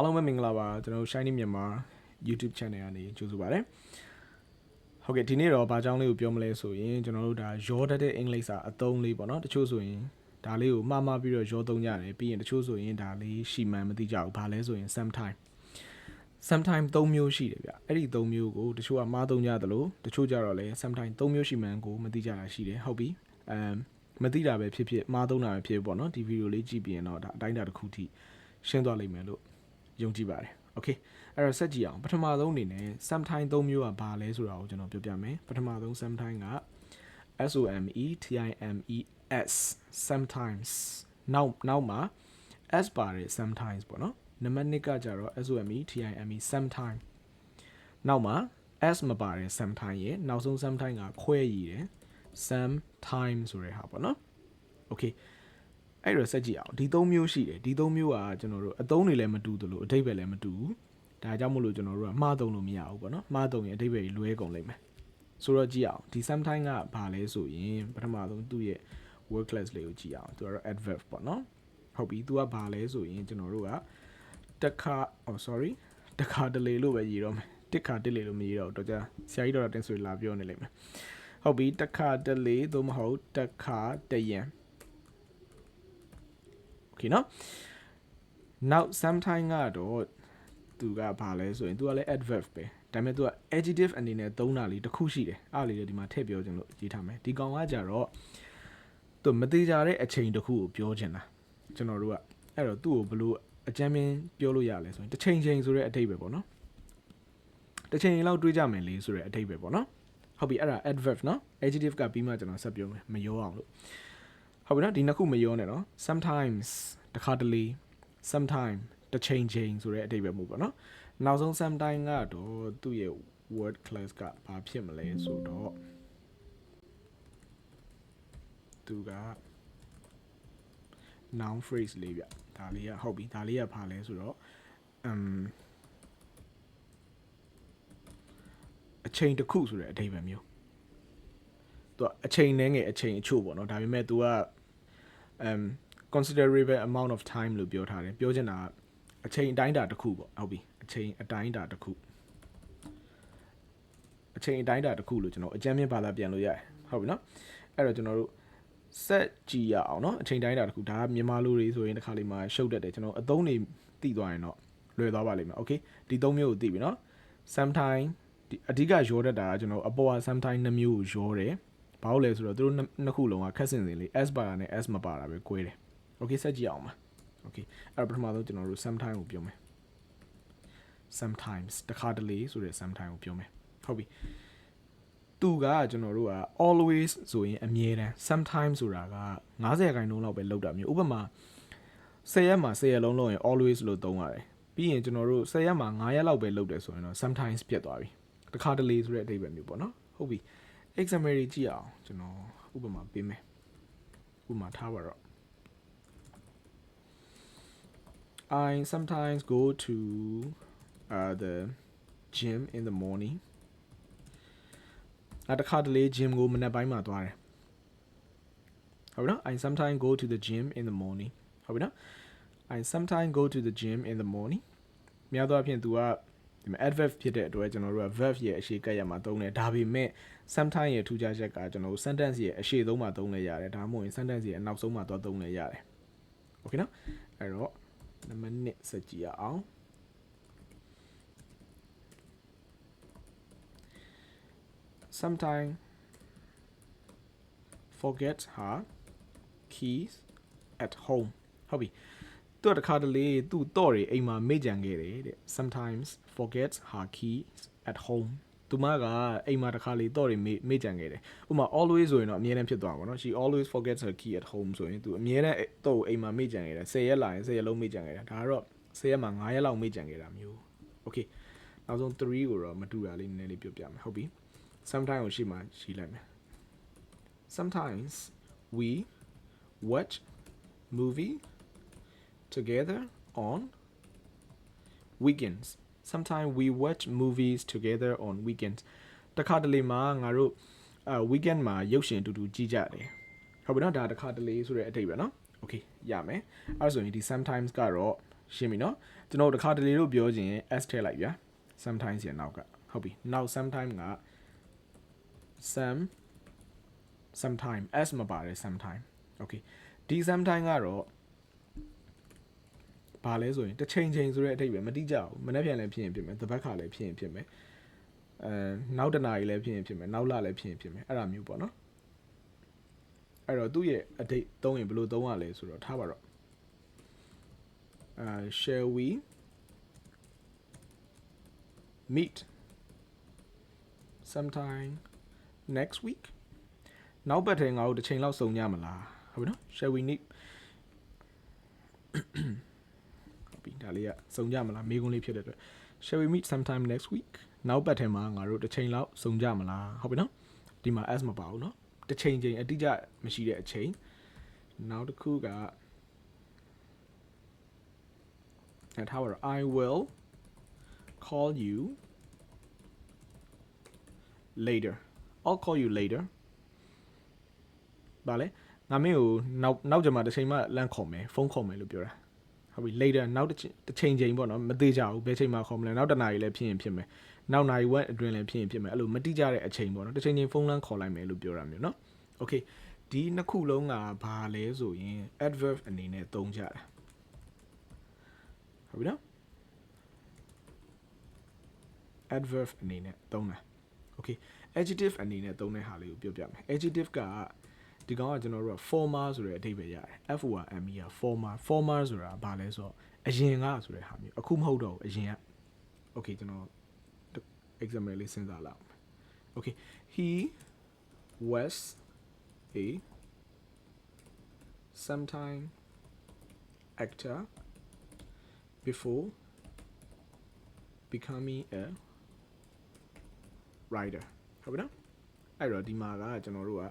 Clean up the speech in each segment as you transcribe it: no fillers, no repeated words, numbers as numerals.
အားလုံးပဲမင်္ဂလာပါကျွန်တော် Shiny Myanmar YouTube channel ကနေကြိုဆိုပါရစေဟုတ်ကဲ့ဒီနေ့တော့ဘာကြောင်းလေးကိုပြောမလဲဆိုရင်ကျွန်တော်တို့ဒါရောတတ်တဲ့အင်္ဂလိပ်စာအသုံးလေးပေါ့နော်တချို့ဆိုရင်ဒါလေးကိုမှားပြီးတော့ရောသုံးကြတယ်ပြီးရင်တချို့ဆိုရင်ဒါလေးရှီမှန်မသိကြဘူးဘာလဲဆိုရင် sometime 3မျိုးရှိတယ်ဗျအဲ့ဒီ3မျိုးကိုတချို့ကမှားသုံးကြသလိုတချို့ကြတော့လဲ sometime 3မျိုးရှိမှန်ကိုမသိကြတာရှိတယ်ဟုတ်ပြီမသိတာပဲဖြစ်ဖြစ်မှားသုံးတာပဲဖြစ်ပေါ့နော်ဒီဗီဒီယိုလေးကြည့်ပြီးရင်တော့ဒါအတိုင်းအတာတစ်ခုထိရှင်းသွားလိမ့်မယ်လို့ယုံကြည်ပါတယ်โอเคအဲ့တော့ဆက်ကြည့်အောင်ပထမဆုံးအနေနဲ့ sometime 3မျိုးကဘာလဲဆိုတာကိုကျွန်တော်ပြောပြမယ်ပထမဆုံး sometime က SOMETIMES sometimesနောက်မှာ S ပါတယ် sometimes ပေါ့နော်နံပါတ်1ကကြတော့ SOMETIME sometime နောက်မှာ S မပါတယ် sometime ရဲ့နောက်ဆုံး sometime ကခွဲရည်တယ် sometime ဆိုတဲ့ဟာပေါ့နော်โอเคအဲ့တော့ဆက်ကြည့်အောင်ဒီ3မျိုးရှိတယ်ဒီ3မျိုးကကျွန်တော်တို့အသုံးတွေလည်းမတူသလိုအဓိပ္ပာယ်လည်းမတူဘူးဒါကြောင့်မို့လို့ကျွန်တော်တို့ကမှားသုံးလို့မရဘူးပေါ့နော်မှားသုံးရင်အဓိပ္ပာယ်လွဲကုန်လိမ့်မယ်ဆိုတော့ကြည့်အောင်ဒီ sometime ကဘာလဲဆိုရင်ပထမဆုံးသူ့ရဲ့ word class လေးကိုကြည့်အောင်သူကတော့ adverb ပေါ့နော်ဟုတ်ပြီသူကဘာလဲဆိုရင်ကျွန်တော်တို့ကတခါတလေလို့ပဲရေးတော့မယ်တစ်ခါတစ်လေလို့မရေးတော့တော့ကြာဆရာကြီးတော်တင်ဆိုလာပြောနေလိမ့်မယ်ဟုတ်ပြီတခါတလေသို့မဟုတ်တခါတရံနော်နောက် sometime ကတော့သူကဘာလဲဆိုရင်သူကလည်း adverb ပဲဒါပေမဲ့သူက adjective အနေနဲ့သုံးတာလေးတစ်ခုရှိတယ်အားလေးဒီမှာထည့်ပြောခြင်းလို့ရေးထားမယ်ဒီကောင်ကကြတော့သူမသေးကြတဲ့အချိန်တစ်ခုကိုပြောချင်တာကျွန်တော်တို့ကအဲ့တော့သူ့ကိုဘလို့အကြမ်းမြင်ပြောလို့ရလဲဆိုရင်တစ်ချိန်ဆိုတဲ့အဓိပ္ပာယ်ပေါ့နော်တစ်ချိန်လောက်တွေးကြမယ်လေဆိုတဲ့အဓိပ္ပာယ်ပေါ့နော်ဟုတ်ပြီအဲ့ဒါ adverb နော် adjective ကပြီးမှကျွန်တော်ဆက်ပြောမယ်မရောအောင်လို့ဟုတ်ပြီနော်ဒီနှစ်ခုမရောနဲ့နော် sometimes တခါတလေ sometime တစ်ချိန်ဆိုတဲ့အဓိပ္ပာယ်မျိုးပေါ့နော်နောက်ဆုံး sometime ကတော့သူ့ရဲ့ word class ကဘာဖြစ်မလဲဆိုတော့သူက noun phrase လေးဗျဒါလေးကဟုတ်ပြီဒါလေးကဘာလဲဆိုတော့အချိန်တစ်ခုဆိုတဲ့အဓိပ္ပာယ်မျိုးသူကအချိန်နဲ့ငယ်အချိန်အချို့ပေါ့နော်ဒါပေမဲ့ तू ကconsiderable amount of time လို့ပြောထားတယ်ပြောချင်တာအချိန်အတိုင်းအတာတစ်ခုပေါ့ဟုတ်ပြီအချိန်အတိုင်းအတာတစ်ခုလို့ကျွန်တော်အကြမ်းမြင့်ဘာသာပြန်လို့ရတယ်ဟုတ်ပြီနော်အဲ့တော့ကျွန်တော်တို့ဆက်ကြည့်ရအောင်နော်အချိန်တိုင်းအတာတစ်ခုဒါကမြန်မာလူတွေဆိုရင်တစ်ခါလေးမှာရှုပ်တတ်တယ်ကျွန်တော်အသုံးတွေသိသွားရင်တော့လွယ်သွားပါလိမ့်မယ်โอเคဒီ3မျိုးကိုသိပြီနော် sometime ဒီအဓိကရောတတ်တာကကျွန်တော်အပေါ်က sometime 2မျိုးကိုရောတယ်ဘာလို့လဲဆိုတော့သူတို့နှစ်ခုလုံးကခက်စင်စင်လေး S ပါတာနဲ့ S မပါတာပဲ꿰တယ်โอเคဆက်ကြည့်အောင်ပါโอเคအဲ့တော့ပထမဆုံးကျွန်တော်တို့ sometime ကိုပြောမယ် sometimes တခါတလေဆိုတဲ့ sometime ကိုပြောမယ်ဟုတ်ပြီသူကကျွန်တော်တို့က always ဆိုရင်အမြဲတမ်း sometimes ဆိုတာက90%လောက်ပဲလောက်တာမျိုးဥပမာ10ရက်မှာ10ရက်လုံးလုံးရင် always လို့သုံးရတယ်ပြီးရင်ကျွန်တော်တို့10ရက်မှာ9ရက်လောက်ပဲလောက်တယ်ဆိုရင်တော့ sometimes ပြတ်သွားပြီတခါတလေဆိုတဲ့အဓိပ္ပာယ်မျိုးပေါ့နော်ဟုတ်ပြီ example ကြည့်အောင်ကျွန်တော်ဥပမာပေးမယ်ဥပမာထားပါတော့ I sometimes go to the gym in the morning တခါတလေ gym ကိုမနက်ပိုင်းမှာသွားတယ်ဟုတ်ပြီနော် I sometimes go to the gym in the morning ဟုတ်ပြီနော် I sometimes go to the gym in the morning များသောအားဖြင့် तू ကဒီမှာ adverb ဖြစ်တဲ့အတွက်ကျွန်တော်တို့က verb ရဲ့အရှေ့ကပ်ရမှာသုံးတယ်ဒါပေမဲ့ sometime ရဲ့ထူးခြားချက်ကကျွန်တော်တို့ sentence ရဲ့အရှေ့ဆုံးမှာသုံးလဲရတယ်ဒါမှမဟုတ်ရင် sentence ရဲ့အနောက်ဆုံးမှာသွားသုံးလဲရတယ်โอเคနော်အဲ့တော့နံပါတ်1ဆက်ကြည့်ရအောင် sometime forget her keys at home ဟုတ်ပြီသူတခါတလေသူ့တော့တွေအိမ်မှာမေ့ကြံခဲ့တယ်တဲ့ sometimes forget her keys at home သူမကအိမ်မှာတခါလေတော့တွေမေ့ကြံခဲ့တယ်ဥပမာ always ဆိုရင်တော့အမြဲတမ်းဖြစ်သွားမှာပေါ့နော် she always forgets her key at home ဆိုရင်သူအမြဲတမ်းတော့အိမ်မှာမေ့ကြံခဲ့တယ်10ရက်လာရင်10ရက်လုံးမေ့ကြံခဲ့တာဒါကတော့10ရက်မှာ9ရက်လောက်မေ့ကြံခဲ့တာမျိုး okay နောက်ဆုံး3ကိုတော့မတူတာလေးနည်းနည်းလေးပြောပြမယ်ဟုတ်ပြီ sometimes ကိုရှေ့မှာရှိလိုက်မယ် sometimes we watch movie together on weekends sometimes we watch movies together on weekends တခါတလေမှာငါတို့weekend မှာရုပ်ရှင်အတူတူကြည့်ကြတယ်ဟုတ်ပြီနော်ဒါတခါတလေဆိုတဲ့အဓိပ္ပာယ်နော် okay ရမယ်အဲ့ဆိုရင်ဒီ sometimes ကတော့ ရှင်းပြီနော်ကျွန်တော်တခါတလေလို့ပြောခြင်း s ထည့်လိုက်ဗျာ sometimes ရနောက်ကဟုတ်ပြီ now sometime က sometime s မပါတယ် sometime okay ဒီ sometime ကတော့ဘာလဲဆိုရင်တစ်ချိန်ချိန်ဆိုတဲ့အထိပ္ပယ်မတိကြဘူးမနေ့ပြန်လည်းဖြစ်ရင်ဖြစ်မယ်တစ်ပတ်ခါလည်းဖြစ်ရင်ဖြစ်မယ်နောက်တနာရီလည်းဖြစ်ရင်ဖြစ်မယ်နောက်လလည်းဖြစ်ရင်ဖြစ်မယ်အဲ့ဒါမျိုးပေါ့နော်အဲ့တော့သူ့ရဲ့အတိတ်သုံးရင်ဘယ်လိုသုံးရလဲဆိုတော့ထားပါတော့ shall we meet sometime next week နောက်ပတ်ထဲငါတို့တစ်ချိန်လောက်စုံကြမလားဟုတ်ပြီနော် shall we meet ဟုတ်ပြီဒါလေးကစုံကြမလားမေးခွန်းလေးဖြစ်တဲ့အတွက် shall we meet sometime next week နောက်ပတ်ထဲမှာငါတို့တစ်ချိန်လောက်စုံကြမလားဟုတ်ပြီနော်ဒီမှာ s မပါဘူးနော်တစ်ချိန်ချိန်အတိအကျမရှိတဲ့အချိန်နောက်တစ်ခုကထားပါတော့ I will call you later I'll call you later ဗါလေငါမင်းကိုနောက်ကြမှာတစ်ချိန်မှလမ်းခေါ်မယ်ဖုန်းခေါ်မယ်လို့ပြောတာဟုတ်ပြီ later နောက်တစ်ချိန်ချိန်ပေါ့နော်မသေးကြဘူးဘယ်ချိန်မှခေါ်မလဲနောက်တနာရီလည်းဖြစ်ရင်ဖြစ်မယ်နောက်နာရီဝက်အတွင်းလည်းဖြစ်ရင်ဖြစ်မယ်အဲ့လိုမတိကြတဲ့အချိန်ပေါ့နော်တစ်ချိန်ချိန်ဖုန်းလမ်းခေါ်လိုက်မယ်လို့ပြောတာမျိုးနော် okay ဒီနှစ်ခုလုံးကဘာလဲဆိုရင် adverb အနေနဲ့သုံးကြတာဟုတ်ပြီနော် adverb အနေနဲ့သုံးတာ okay adjective အနေနဲ့သုံးတဲ့ဟာလေးကိုပြောပြမယ် adjective ကဒီကောင်ကကျွန်တော်တို့က former ဆိုတဲ့အဓိပ္ပာယ်ရတယ် former က former ဆိုတာဘာလဲဆိုတော့အရင်ကဆိုတဲ့ဟာမျိုးအခုမဟုတ်တော့ဘူးအရင်က okay ကျွန်တော် example လေးစဉ်းစားလာအောင် okay he was a sometime actor before becoming a writer ဟုတ်ပြီနော်အဲ့တော့ဒီမှာကကျွန်တော်တို့က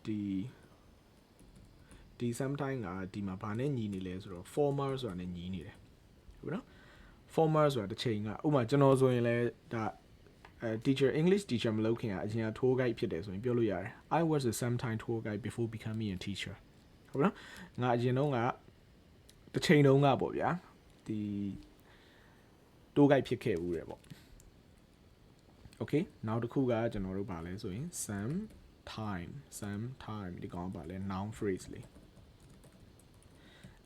ဒီ sometime ကဒီမှာဘာနဲ့ညီနေလဲဆိုတော့ former ဆိုတာနဲ့ညီနေတယ်ဟုတ်ပြီနော် former ဆိုတာတစ်ချိန်ကဥပမာကျွန်တော်ဆိုရင်လည်းဒါ teacher English teacher မလုပ်ခင်ကအရင်က tour guide ဖြစ်တယ်ဆိုရင်ပြောလို့ရတယ် I was a sometime tour guide before becoming a teacher ဟုတ်ပြီနော်ငါအရင်တော့ကတစ်ချိန်တုန်းကပေါ့ဗျာဒီ tour guide ဖြစ်ခဲ့ဦးတယ်ပေါ့ okay နောက်တစ်ခုကကျွန်တော်တို့ဗာလဲဆိုရင် sometime ဒီကောင်ကဗာလဲ noun phrase လေး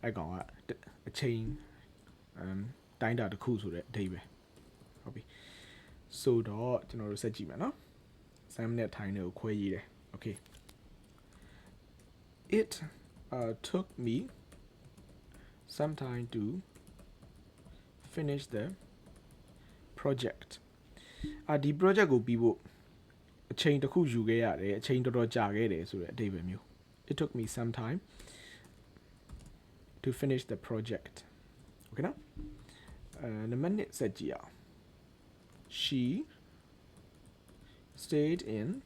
အဲ့ကောင်ကအချိန်တိုင်းတာတစ်ခုဆိုတဲ့အဓိပ္ပာယ်ဟုတ်ပြီဆိုတော့ကျွန်တော်တို့ဆက်ကြည့်မယ်နော် sam နဲ့ time တွေကိုခွဲရေးတယ် okay it took me some time to finish the project ဒီ project ကိုပြီးဖို့အချိန်တစ်ခုယူခဲ့ရတယ်အချိန်တော်တော်ကြာခဲ့တယ်ဆိုတဲ့အဓိပ္ပာယ်မျိုး it took me some time to finish the project okay နော်နံပါတ်1ဆက်ကြည့်အောင် she stayed in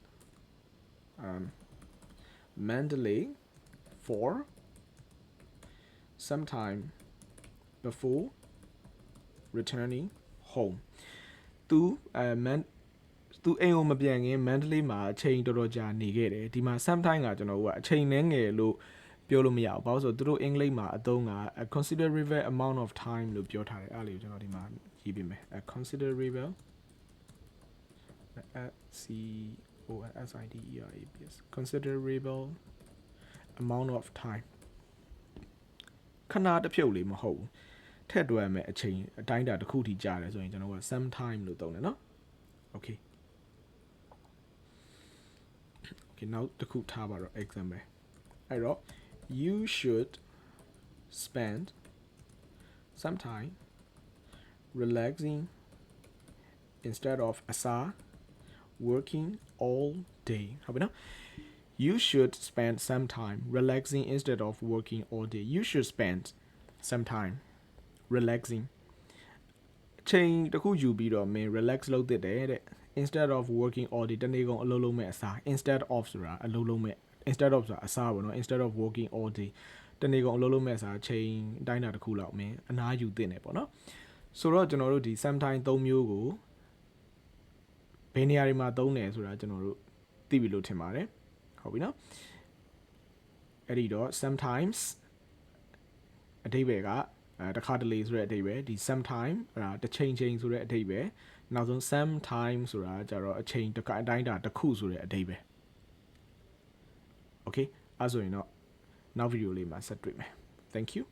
Mandalay for some time before returning home သူအိမ်ကိုမပြန်ခင် Mandalay မှာအချိန်တော်တော်ကြာနေခဲ့တယ်ဒီမှာ sometime ကကျွန်တော်တို့ကအချိန်နဲ့ငယ်လို့ပြောလို့မရဘူးဘာလို့ဆိုတော့သူတို့အင်္ဂလိပ်မှာအသုံးက a considerable amount of time လို့ပြောထားတယ်အဲ့လေကိုကျွန်တော်ဒီမှာရေးပေးမယ် a considerable considerable amount of time ခဏတစ်ဖြုတ်လေးမဟုတ်ဘူးထည့်တွက်မယ်အချိန်အတိုင်းအတာတစ်ခုထိကြာတယ်ဆိုရင်ကျွန်တော်က sometime လို့သုံးတယ်နော် okay နောက်တစ်ခုထားပါတော့ example အဲ့တော့ you should spend some time relaxing instead of asa working all day ဟုတ်ပြီနော် you should spend some time relaxing instead of working all day you should spend some time relaxing ချိန်တစ်ခုယူပြီးတော့မင်း relax လုပ်သင့်တယ်တဲ့ instead of working all day တနေ့ကုန်အလုပ်လုပ်မဲ့အစား instead of ဆိုတာအလုပ်လုပ်မဲ့ instead of ဆိုတာအစားပေါ့နော် instead of working all day တနေ့ကုန်အလုပ်လုပ်မဲ့အစားချိန်အတိုင်းတာတစ်ခုလောက်မင်းအနားယူသင့်တယ်ပေါ့နော်ဆိုတော့ကျွန်တော်တို့ဒီ sometime 3မျိုးကိုဘယ်နေရာတွေမှာသုံးတယ်ဆိုတာကျွန်တော်တို့သိပြီလို့ထင်ပါတယ်ဟုတ်ပြီနော်အဲ့ဒီတော့ sometimes အဓိပ္ပာယ်က တခါတလေဆိုတဲ့အဓိပ္ပာယ်ဒီ sometime တစ်ချိန်ချိန်ဆိုတဲ့အဓိပ္ပာယ်နောက်ဆုံး sometime ဆိုတာကြတော့အချိန်တစ်ခါအတိုင်းတာတစ်ခုဆိုတဲ့အဓိပ္ပာယ် okay အဲ့ဆိုရင်တော့နောက်ဗီဒီယိုလေးမှာဆက်တွေ့မယ် thank you